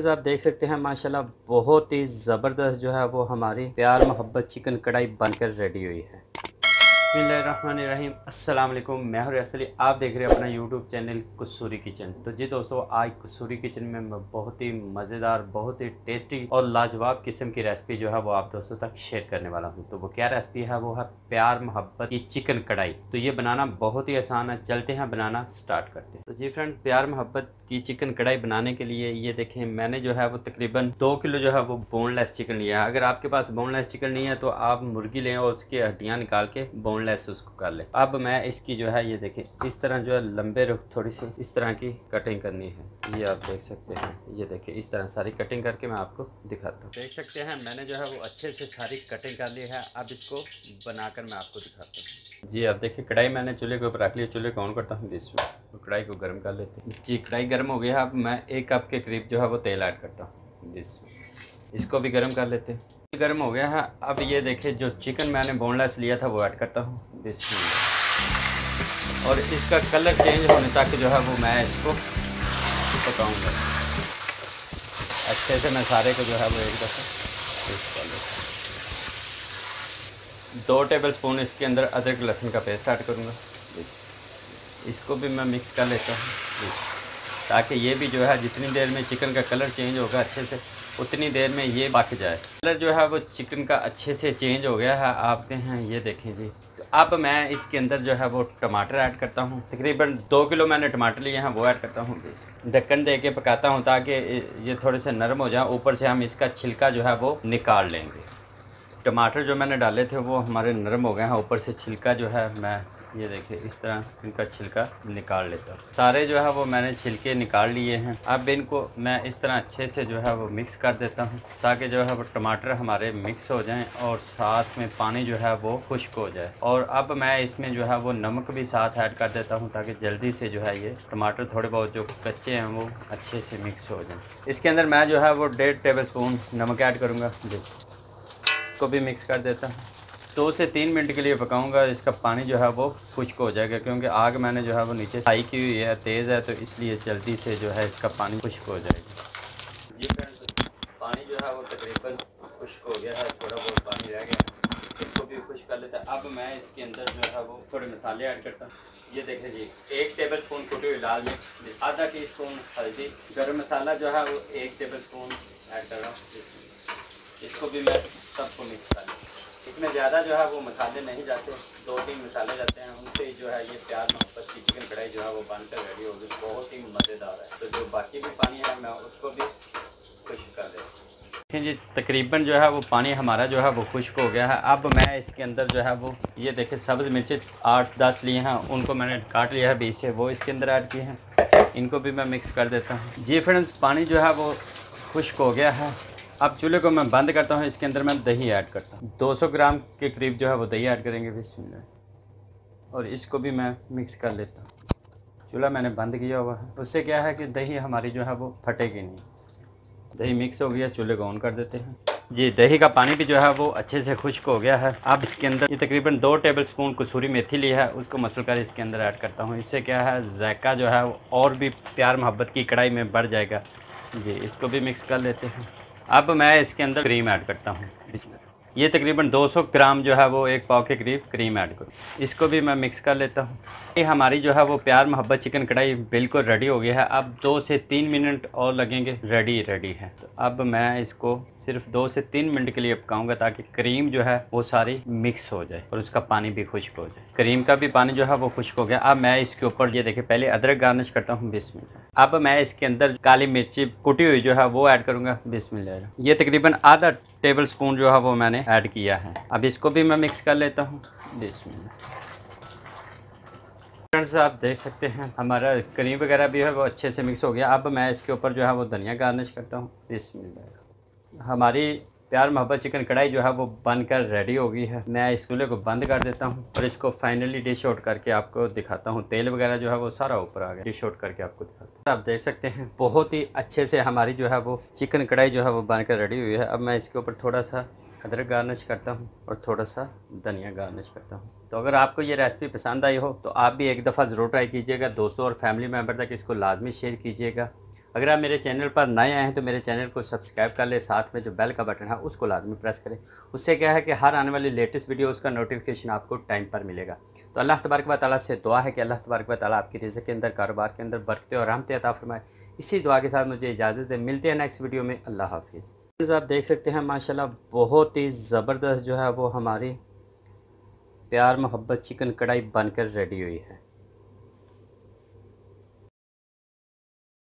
आप देख सकते हैं माशाल्लाह बहुत ही ज़बरदस्त जो है वो हमारी प्यार मोहब्बत चिकन कढ़ाई बनकर रेडी हुई है। बिस्मिल्लाहिर्रहमानिर्रहीम, अस्सलाम वालेकुम। मैं हूं असली, आप देख रहे हैं अपना यूट्यूब चैनल कसूरी किचन। तो जी दोस्तों, आज कसूरी किचन में मैं बहुत ही मज़ेदार, बहुत ही टेस्टी और लाजवाब किस्म की रेसिपी जो है वो आप दोस्तों तक शेयर करने वाला हूं। तो वो क्या रेसिपी है? वो है प्यार मोहब्बत की चिकन कढ़ाई। तो ये बनाना बहुत ही आसान है, चलते हैं बनाना स्टार्ट करते हैं। तो जी फ्रेंड्स, प्यार मोहब्बत की चिकन कढ़ाई बनाने के लिए ये देखें, मैंने जो है वो तकरीबन 2 किलो जो है वो बोनलेस चिकन लिया है। अगर आपके पास बोनलेस चिकन नहीं है तो आप मुर्गी लें और उसकी हड्डियाँ निकाल के बोनलेस उसको कर ले। अब मैं इसकी जो है ये देखें, इस तरह जो है लंबे रुख थोड़ी सी इस तरह की कटिंग करनी है। ये आप देख सकते हैं, ये देखिए इस तरह सारी कटिंग करके मैं आपको दिखाता हूँ। देख सकते हैं मैंने जो है वो अच्छे से सारी कटिंग कर ली है। अब इसको बनाकर मैं आपको दिखाता हूँ। जी आप देखिए, कढ़ाई मैंने चूल्हे के ऊपर रख लिया। चूल्हे को ऑन करता हूँ इसमें, तो कढ़ाई को गर्म कर लेते हैं। जी कढ़ाई गर्म हो गया है। अब मैं 1 कप के करीब जो है वो तेल ऐड करता हूँ इसमें, इसको भी गर्म कर लेते हैं। गर्म हो गया है। अब ये देखिए, जो चिकन मैंने बोनलेस लिया था वो ऐड करता हूँ इसमें, और इसका कलर चेंज होने तक जो है वो मैं इसको पकाऊंगा अच्छे से। मैं सारे को जो है वो एक दफ़ा मिक्स कर लेता हूँ। 2 टेबल स्पून इसके अंदर अदरक लहसुन का पेस्ट ऐड करूँगा। इसको भी मैं मिक्स कर लेता हूँ, ताकि ये भी जो है जितनी देर में चिकन का कलर चेंज होगा अच्छे से, उतनी देर में ये पक जाए। कलर जो है वो चिकन का अच्छे से चेंज हो गया है, आप हैं ये देखें जी। तो अब मैं इसके अंदर जो है वो टमाटर ऐड करता हूँ। तकरीबन 2 किलो मैंने टमाटर लिए हैं, वो ऐड करता हूँ। ढक्कन दे के पकाता हूँ ताकि ये थोड़े से नरम हो जाए। ऊपर से हम इसका छिलका जो है वो निकाल लेंगे। टमाटर जो मैंने डाले थे वो हमारे नरम हो गए हैं। ऊपर से छिलका जो है मैं ये देखिए इस तरह इनका छिलका निकाल लेता हूँ। सारे जो है वो मैंने छिलके निकाल लिए हैं। अब इनको मैं इस तरह अच्छे से जो है वो मिक्स कर देता हूँ, ताकि जो है वो टमाटर हमारे मिक्स हो जाएं और साथ में पानी जो है वो खुश्क हो जाए। और अब मैं इसमें जो है वो नमक भी साथ ऐड कर देता हूँ, ताकि जल्दी से जो है ये टमाटर थोड़े बहुत जो कच्चे हैं वो अच्छे से मिक्स हो जाएँ। इसके अंदर मैं जो है वो 1.5 टेबल स्पून नमक ऐड करूँगा। को भी मिक्स कर देता हूँ। 2 से 3 मिनट के लिए पकाऊंगा। इसका पानी जो है वो खुश्क हो जाएगा, क्योंकि आग मैंने जो है वो नीचे हाई की हुई है, तेज़ है, तो इसलिए जल्दी से जो है इसका पानी खुश्क हो जाएगा। जी फ्रेंड्स, पानी जो है वो तकरीबन खुश्क हो गया है, थोड़ा बहुत पानी रह गया, इसको भी खुश्क कर लेता है। अब मैं इसके अंदर जो है वो थोड़े मसाले ऐड करता हूँ। ये देखें जी, 1 टेबल स्पून कुटी हुई लाल मिर्च, आधा टीस्पून हल्दी, गरम मसाला जो है वो 1 टेबल स्पून ऐड कर रहा हूँ। इसको भी मैं सबको मिक्स कर लूँ। इसमें ज़्यादा जो है वो मसाले नहीं जाते, 2-3 मसाले जाते हैं, उनसे ही जो है ये प्यार मोहब्बत की चिकन कढ़ाई जो है वो बनकर रेडी होगी। बहुत ही मज़ेदार है। तो जो बाकी भी पानी है मैं उसको भी खुश्क कर देता हूँ। देखिए जी, तकरीबन जो है वो पानी हमारा जो है वो खुश्क हो गया है। अब मैं इसके अंदर जो है वो ये देखें, सब्ज़ मिर्चें 8-10 लिए हैं, उनको मैंने काट लिया है बीच से, वो इसके अंदर ऐड किए हैं। इनको भी मैं मिक्स कर देता हूँ। जी फ्रेंड्स, पानी जो है वो खुश्क हो गया है। अब चूल्हे को मैं बंद करता हूँ। इसके अंदर मैं दही ऐड करता हूँ। 200 ग्राम के करीब जो है वो दही ऐड करेंगे बिस्मिल्लाह, और इसको भी मैं मिक्स कर लेता हूँ। चूल्हा मैंने बंद किया हुआ है, उससे क्या है कि दही हमारी जो है वो फटेगी नहीं। दही मिक्स हो गया, चूल्हे को ऑन कर देते हैं। जी दही का पानी भी जो है वो अच्छे से खुश्क हो गया है। अब इसके अंदर ये तकरीबन 2 टेबल स्पून कसूरी मेथी ली है, उसको मसल कर इसके अंदर ऐड करता हूँ। इससे क्या है, जायका जो है और भी प्यार मोहब्बत की कढ़ाई में बढ़ जाएगा। जी इसको भी मिक्स कर लेते हैं। अब मैं इसके अंदर क्रीम ऐड करता हूँ। ये तकरीबन 200 ग्राम जो है वो 1 पाव के करीब क्रीम ऐड करूँ। इसको भी मैं मिक्स कर लेता हूँ। ये हमारी जो है वो प्यार मोहब्बत चिकन कढ़ाई बिल्कुल रेडी हो गई है। अब 2 से 3 मिनट और लगेंगे, रेडी है। तो अब मैं इसको सिर्फ 2 से 3 मिनट के लिए पकाऊंगा, ताकि क्रीम जो है वो सारी मिक्स हो जाए और उसका पानी भी खुश्क हो जाए। क्रीम का भी पानी जो है वो खुश्क हो गया। अब मैं इसके ऊपर ये देखिए, पहले अदरक गार्निश करता हूँ बिस्मिल्लाह। अब मैं इसके अंदर काली मिर्ची कुटी हुई जो है वो ऐड करूँगा बिस्मिल्लाह। ये तकरीबन आधा टेबल स्पून जो है वो मैंने ऐड किया है। अब इसको भी मैं मिक्स कर लेता हूँ बिस्मिल्लाह। फ्रेंड्स आप देख सकते हैं हमारा क्रीम वगैरह भी है वो अच्छे से मिक्स हो गया। अब मैं इसके ऊपर जो है वो धनिया गार्निश करता हूँ बिस्मिल्लाह। हमारी प्यार मोहब्बत चिकन कढ़ाई जो है वो बनकर रेडी हो गई है। मैं इस चूल्हे को बंद कर देता हूँ और इसको फाइनली डिश आउट करके आपको दिखाता हूँ। तेल वगैरह जो है वो सारा ऊपर आ गया, डिश आउट करके आपको दिखाता हूँ। आप देख सकते हैं बहुत ही अच्छे से हमारी जो है वो चिकन कढ़ाई जो है वो बनकर रेडी हुई है। अब मैं इसके ऊपर थोड़ा सा अदरक गार्निश करता हूँ और थोड़ा सा धनिया गार्निश करता हूँ। तो अगर आपको ये रेसिपी पसंद आई हो तो आप भी एक दफ़ा ज़रूर ट्राई कीजिएगा। दोस्तों और फैमिली मेम्बर तक इसको लाजमी शेयर कीजिएगा। अगर आप मेरे चैनल पर नए आए हैं तो मेरे चैनल को सब्सक्राइब कर ले, साथ में जो बेल का बटन है उसको लाजमी प्रेस करें। उससे क्या है कि हर आने वाली लेटेस्ट वीडियो उसका नोटिफिकेशन आपको टाइम पर मिलेगा। तो अल्लाह तबारक व तआला से दुआ है कि अल्लाह तबारक व तआला आपकी रिज़्क़ के अंदर, कारोबार के अंदर बरकतें और रहमतें अता फरमाए। इसी दुआ के साथ मुझे इजाज़त दें, मिलते हैं नेक्स्ट वीडियो में। अल्लाह हाफिज़। आप देख सकते हैं माशाल्लाह बहुत ही ज़बरदस्त जो है वो हमारी प्यार मोहब्बत चिकन कढ़ाई बनकर रेडी हुई है।